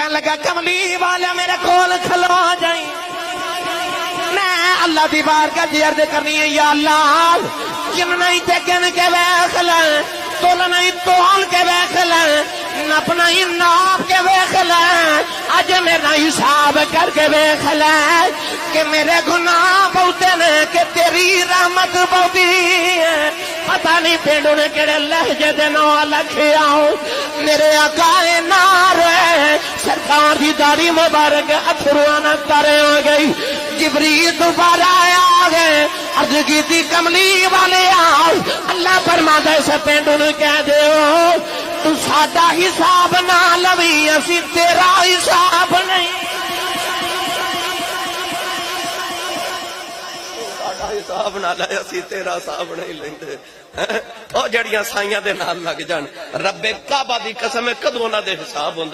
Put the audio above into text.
کہنے لگا کملی والا میرے کول کھلو جائیں میں اللہ دی بارگاہ دی عرض کرنی ہے یا اللہ جن نہیں تے گن کے ویکھ لیں تول نہیں تول کے ویکھ لیں نپ نہیں ناپ کے ویکھ لیں اج میرا حساب کر کے ویکھ لیں کہ میرے گناہ بہتے نے کہ تیری رحمت بہتی ہے پتہ نہیں پینڈوں نے کہڑے لہجے دے نال لکھیا میرے آقا نار سرکار دی داڑھی مبارک اتھرواں نہ تارے ہو گئی جبریل دوبارہ آ گئے عرض کی تھی کملی والے آؤ اللہ فرماتا ہے اسے پینڈوں نے کہہ دیو تو ساڈا حساب نہ لوی اسی تیرا حساب نہیں حساب نہ لے اسی تیرا حساب نہیں لیندے او جڑیاں سائیاں دے نال لگ جان رب کعبہ دی قسم کدوں انہاں دے حساب ہوندے